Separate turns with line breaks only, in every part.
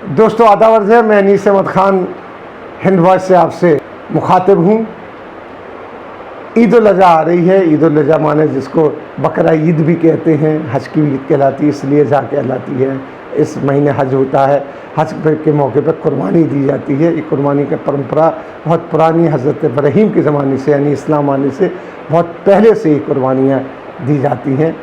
दोस्तों आदाब अर्ज़ है, मैं अनीस अहमद ख़ान हिंद वॉइस से आपसे मुखातिब हूँ। ईद उल अज़हा आ रही है। ईद उल अज़हा माने जिसको बकरा ईद भी कहते हैं, हज की ईद कहलाती है, इसलिए अज़हा कहलाती है। इस महीने हज होता है, हज के मौके पर कुर्बानी दी जाती है। ये कुर्बानी का परंपरा बहुत पुरानी हज़रत इब्राहीम के ज़माने से यानी इस्लाम आने से बहुत पहले से ही कुर्बानियाँ दी जाती हैं।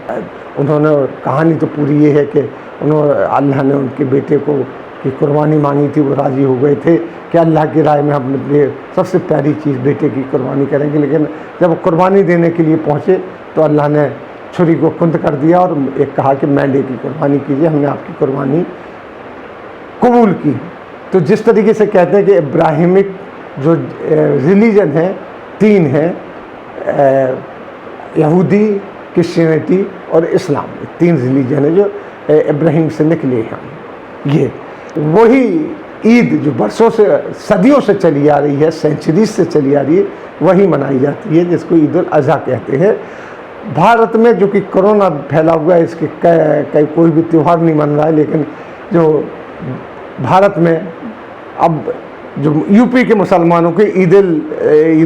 उन्होंने कहानी तो पूरी ये है कि अल्लाह ने उनके बेटे को की कुर्बानी मांगी थी, वो राज़ी हो गए थे कि अल्लाह की राय में हम अपने सबसे प्यारी चीज़ बेटे की कुर्बानी करेंगे। लेकिन जब कुर्बानी देने के लिए पहुँचे तो अल्लाह ने छुरी को कुंद कर दिया और एक कहा कि मेंढे की कुर्बानी कीजिए, हमने आपकी कुर्बानी कबूल की। तो जिस तरीके से कहते हैं कि इब्राहिमिक जो रिलीजन है तीन है, यहूदी, क्रिश्चियनिटी और इस्लाम, तीन रिलीजन है जो इब्राहिम से निकले हैं। ये वही ईद जो बरसों से सदियों से चली आ रही है, सेंचुरीज से चली आ रही है, वही मनाई जाती है जिसको ईद उल अज़हा कहते हैं। भारत में जो कि कोरोना फैला हुआ है, इसके कोई भी त्यौहार नहीं मन रहा है। लेकिन जो भारत में अब जो यूपी के मुसलमानों के ईद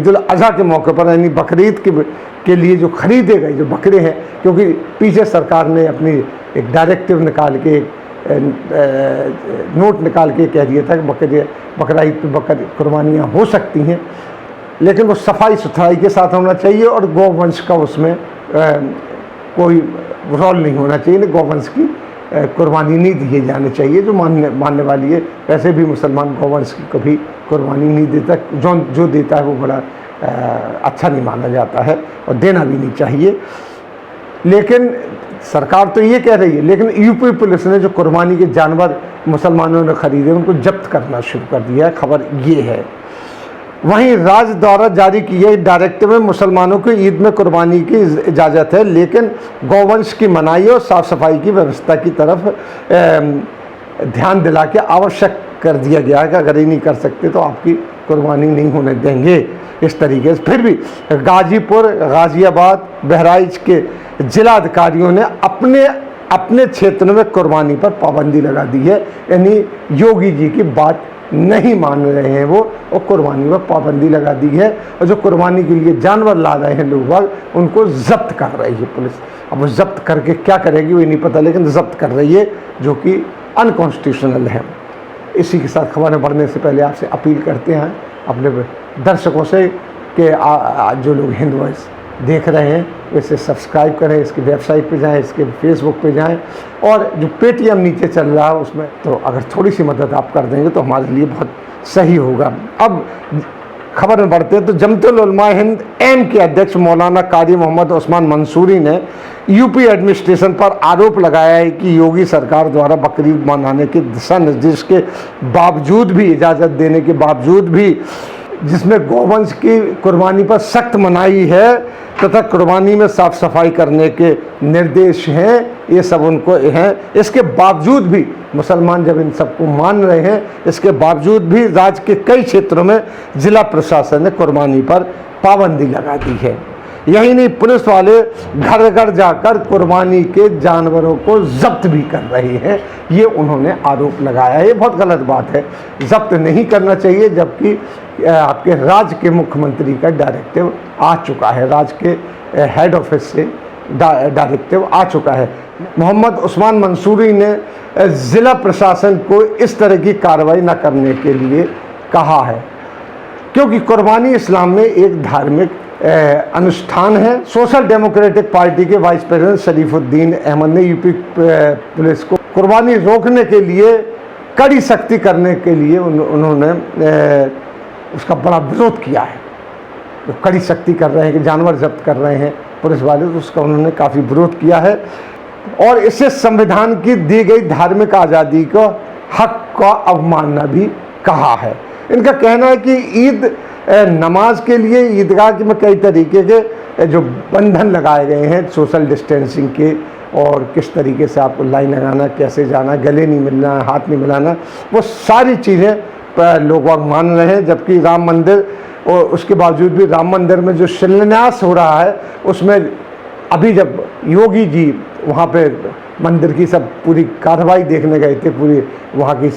उल अज़हा के मौके पर यानी बकरीद के लिए जो ख़रीदे गए जो बकरे हैं, क्योंकि पीछे सरकार ने अपनी एक डायरेक्टिव निकाल के नोट निकाल के कह दिया था कि बकरा ईद पर कुर्बानियाँ हो सकती हैं, लेकिन वो सफाई सुथराई के साथ होना चाहिए और गौवंश का उसमें कोई रोल नहीं होना चाहिए। गौवंश की कुर्बानी नहीं दी जानी चाहिए जो मानने वाली है। वैसे भी मुसलमान गौवंश की कभी कुर्बानी नहीं देता, जो देता है वो बड़ा अच्छा नहीं माना जाता है और देना भी नहीं चाहिए। लेकिन सरकार तो ये कह रही है, लेकिन यूपी पुलिस ने जो कुर्बानी के जानवर मुसलमानों ने ख़रीदे उनको जब्त करना शुरू कर दिया है, खबर ये है। वहीं राज्य द्वारा जारी किए डायरेक्टिव में मुसलमानों को ईद में कुर्बानी की इजाज़त है, लेकिन गौवंश की मनाही और साफ़ सफाई की व्यवस्था की तरफ ध्यान दिला के आवश्यक कर दिया गया है कि अगर ये नहीं कर सकते तो आपकी कुर्बानी नहीं होने देंगे। इस तरीके से फिर भी गाजीपुर, गाज़ियाबाद, बहराइच के जिलाधिकारियों ने अपने क्षेत्र में कुर्बानी पर पाबंदी लगा दी है। यानी योगी जी की बात नहीं मान रहे हैं वो, और कुर्बानी पर पाबंदी लगा दी है। और जो कुर्बानी के लिए जानवर ला रहे हैं लोग उनको जब्त कर रही है पुलिस। अब वो जब्त करके क्या करेगी वो नहीं पता, लेकिन जब्त कर रही है जो कि अनकॉन्स्टिट्यूशनल है। इसी के साथ खबरें बढ़ने से पहले आपसे अपील करते हैं अपने दर्शकों से कि जो लोग हिंद वॉइस देख रहे हैं वैसे सब्सक्राइब करें, इसकी वेबसाइट पे जाएं, इसके फेसबुक पे जाएं, और जो पेटीएम नीचे चल रहा है उसमें तो अगर थोड़ी सी मदद आप कर देंगे तो हमारे लिए बहुत सही होगा। अब खबर में बढ़ते हैं तो जमतुल उलमा हिंद एम के अध्यक्ष मौलाना कारी मोहम्मद उस्मान मंसूरी ने यूपी एडमिनिस्ट्रेशन पर आरोप लगाया है कि योगी सरकार द्वारा बकरीद मनाने के दिशा निर्देश के बावजूद भी, इजाज़त देने के बावजूद भी, जिसमें गौवंश की कुर्बानी पर सख्त मनाही है तथा कुर्बानी में साफ़ सफाई करने के निर्देश हैं, ये सब उनको हैं, इसके बावजूद भी मुसलमान जब इन सबको मान रहे हैं, इसके बावजूद भी राज्य के कई क्षेत्रों में जिला प्रशासन ने कुर्बानी पर पाबंदी लगा दी है। यही नहीं, पुलिस वाले घर घर जाकर कुर्बानी के जानवरों को जब्त भी कर रहे हैं, ये उन्होंने आरोप लगाया है। ये बहुत गलत बात है, जब्त नहीं करना चाहिए, जबकि आपके राज्य के मुख्यमंत्री का डायरेक्टिव आ चुका है, राज्य के हेड ऑफिस से डायरेक्टिव आ चुका है। मोहम्मद उस्मान मंसूरी ने ज़िला प्रशासन को इस तरह की कार्रवाई न करने के लिए कहा है, क्योंकि कुर्बानी इस्लाम में एक धार्मिक अनुष्ठान है। सोशल डेमोक्रेटिक पार्टी के वाइस प्रेसिडेंट शरीफुद्दीन अहमद ने यूपी पुलिस को कुर्बानी रोकने के लिए कड़ी सख्ती करने के लिए उन्होंने उसका बड़ा विरोध किया है। तो कड़ी सख्ती कर रहे हैं कि जानवर जब्त कर रहे हैं पुलिस वाले, तो उसका उन्होंने काफ़ी विरोध किया है और इससे संविधान की दी गई धार्मिक आज़ादी को हक का अवमानना भी कहा है। इनका कहना है कि ईद नमाज के लिए ईदगाह में कई तरीके के जो बंधन लगाए गए हैं सोशल डिस्टेंसिंग के, और किस तरीके से आपको लाइन लगाना, कैसे जाना, गले नहीं मिलना, हाथ नहीं मिलाना, वो सारी चीज़ें लोग मान रहे हैं। जबकि राम मंदिर, और उसके बावजूद भी राम मंदिर में जो शिलान्यास हो रहा है उसमें अभी जब योगी जी वहाँ पे मंदिर की सब पूरी कार्रवाई देखने गए थे, पूरी वहाँ की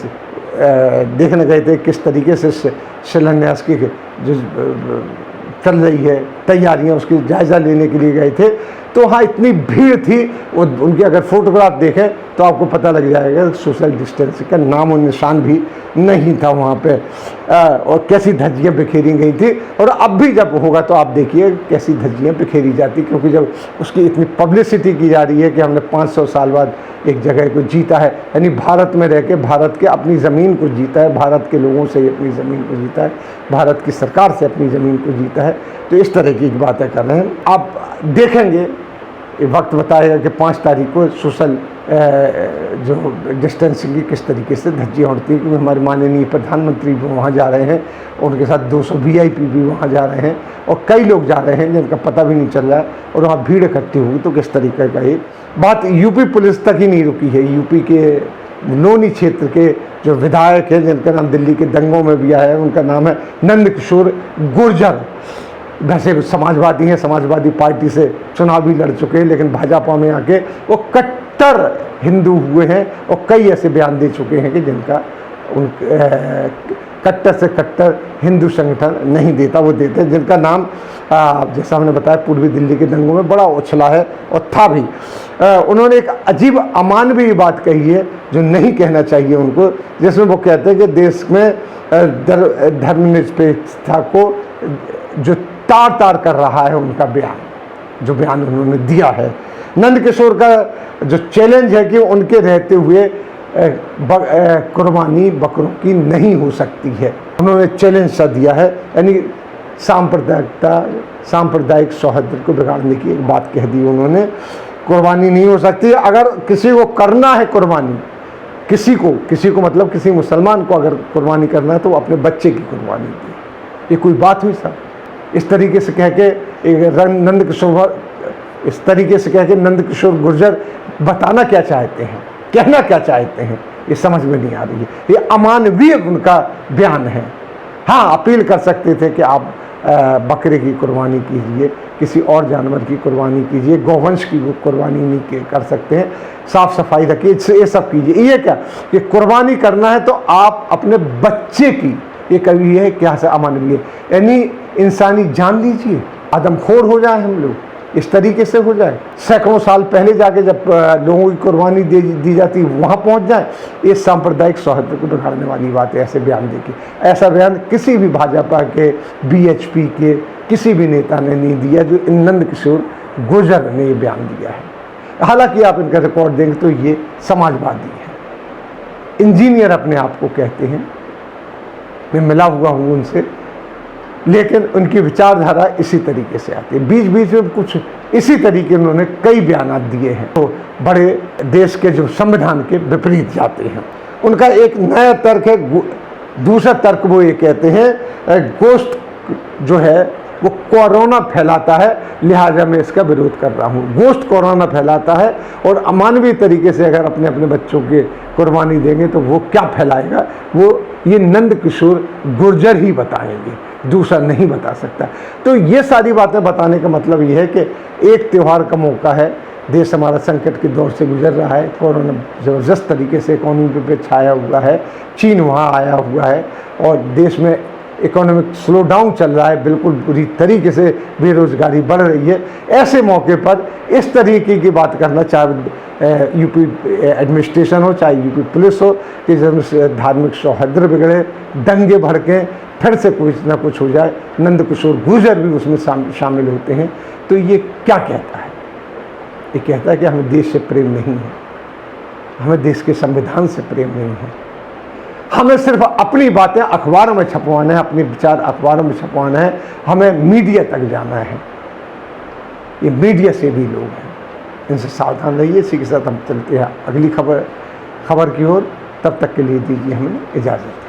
देखने गए थे किस तरीके से शिलान्यास की जो चल रही है तैयारियां, उसकी जायज़ा लेने के लिए गए थे। तो वहाँ इतनी भीड़ थी, वो उनके अगर फोटोग्राफ देखें तो आपको पता लग जाएगा सोशल डिस्टेंसिंग का नाम और निशान भी नहीं था वहाँ पे। और कैसी धज्जियाँ बिखेरी गई थी, और अब भी जब होगा तो आप देखिए कैसी धज्जियाँ बिखेरी जाती, क्योंकि जब उसकी इतनी पब्लिसिटी की जा रही है कि हमने 500 साल बाद एक जगह को जीता है, यानी भारत में रह के भारत के अपनी ज़मीन को जीता है, भारत के लोगों से अपनी ज़मीन को जीता है, भारत की सरकार से अपनी ज़मीन को जीता है। तो इस तरह की बातें कर रहे हैं। आप देखेंगे वक्त बताएगा कि 5 तारीख को सोशल जो डिस्टेंसिंग की किस तरीके से धज्जियाँ उड़ती है, क्योंकि हमारे माननीय प्रधानमंत्री भी वहाँ जा रहे हैं, उनके साथ 200 VIP भी वहाँ जा रहे हैं, और कई लोग जा रहे हैं जिनका पता भी नहीं चल रहा है, और वहाँ भीड़ इकट्ठी होगी। तो किस तरीके का ये बात यूपी पुलिस तक ही नहीं रुकी है। यूपी के लोनी क्षेत्र के जो विधायक हैं, जिनका नाम दिल्ली के दंगों में भी आया है, उनका नाम है नंदकिशोर गुर्जर। वैसे समाजवादी हैं, समाजवादी पार्टी से चुनाव भी लड़ चुके हैं, लेकिन भाजपा में आके वो कट्टर हिंदू हुए हैं, और कई ऐसे बयान दे चुके हैं कि जिनका उन कट्टर से कट्टर हिंदू संगठन नहीं देता, वो देते हैं जिनका नाम जैसा हमने बताया पूर्वी दिल्ली के दंगों में बड़ा उछला है और था भी। उन्होंने एक अजीब अमानवीय बात कही है जो नहीं कहना चाहिए उनको, जिसमें वो कहते हैं कि देश में धर्मनिरपेक्षता को जो तार तार कर रहा है उनका बयान, जो बयान उन्होंने दिया है। नंदकिशोर का जो चैलेंज है कि उनके रहते हुए कुर्बानी बकरों की नहीं हो सकती है, उन्होंने चैलेंज सा दिया है, यानी सांप्रदायिक सौहार्द को बिगाड़ने की एक बात कह दी उन्होंने। कुर्बानी नहीं हो सकती। अगर किसी को करना है कुर्बानी, किसी को मतलब किसी मुसलमान को अगर कुर्बानी करना है तो वो अपने बच्चे की कुर्बानी दे। ये कोई बात हुई साहब? इस तरीके से कह के नंदकिशोर गुर्जर बताना क्या चाहते हैं, कहना क्या चाहते हैं, ये समझ में नहीं आ रही है। ये अमानवीय उनका बयान है। हाँ, अपील कर सकते थे कि आप बकरे की कुर्बानी कीजिए, किसी और जानवर की कुर्बानी कीजिए, गौवंश की कुर्बानी नहीं कर सकते हैं, साफ सफाई रखिए, ये सब कीजिए। ये क्या कि कुर्बानी करना है तो आप अपने बच्चे की, ये कभी है क्या से अमानवीय, यानी इंसानी जान लीजिए, आदमखोर हो जाए हम लोग, इस तरीके से हो जाए। सैकड़ों साल पहले जाके जब लोगों की कुर्बानी दी जाती वहाँ पहुँच जाए, ये सांप्रदायिक सौहार्द को बिगाड़ने वाली बात है। ऐसे बयान देखिए, ऐसा बयान किसी भी भाजपा के, BHP के किसी भी नेता ने नहीं दिया जो नंदकिशोर गुर्जर ने ये बयान दिया है। हालांकि आप इनका रिकॉर्ड देंगे तो ये समाजवादी है, इंजीनियर अपने आप को कहते हैं, मैं मिला हुआ हूँ उनसे, लेकिन उनकी विचारधारा इसी तरीके से आती है। बीच बीच में कुछ इसी तरीके उन्होंने कई बयान दिए हैं तो बड़े देश के जो संविधान के विपरीत जाते हैं। उनका एक नया तर्क है, दूसरा तर्क वो ये कहते हैं गोश्त जो है वो कोरोना फैलाता है, लिहाजा मैं इसका विरोध कर रहा हूँ। गोश्त कोरोना फैलाता है और अमानवीय तरीके से अगर अपने अपने बच्चों के कुर्बानी देंगे तो वो क्या फैलाएगा, वो ये नंदकिशोर गुर्जर ही बताएंगे, दूसरा नहीं बता सकता। तो ये सारी बातें बताने का मतलब ये है कि एक त्यौहार का मौका है, देश हमारा संकट के दौर से गुजर रहा है, कोरोना ज़बरदस्त तरीके से इकोनॉमी पे छाया हुआ है, चीन वहाँ आया हुआ है और देश में इकोनॉमिक स्लो डाउन चल रहा है, बिल्कुल बुरी तरीके से बेरोज़गारी बढ़ रही है। ऐसे मौके पर इस तरीके की बात करना, चाहे यूपी एडमिनिस्ट्रेशन हो, चाहे यूपी पुलिस हो, कि जब धार्मिक सौहार्द बिगड़े, दंगे भड़कें, फिर से कुछ ना कुछ हो जाए, नंदकिशोर गुर्जर भी उसमें शामिल होते हैं, तो ये क्या कहता है? ये कहता है कि हमें देश से प्रेम नहीं है, हमें देश के संविधान से प्रेम नहीं है, हमें सिर्फ अपनी बातें अखबारों में छपवाना है, अपने विचार अखबारों में छपवाना है, हमें मीडिया तक जाना है। ये मीडिया से भी लोग हैं, इनसे सावधान रहिए। इसी के साथ हम चलते हैं अगली खबर की ओर। तब तक के लिए दीजिए हमें इजाज़त।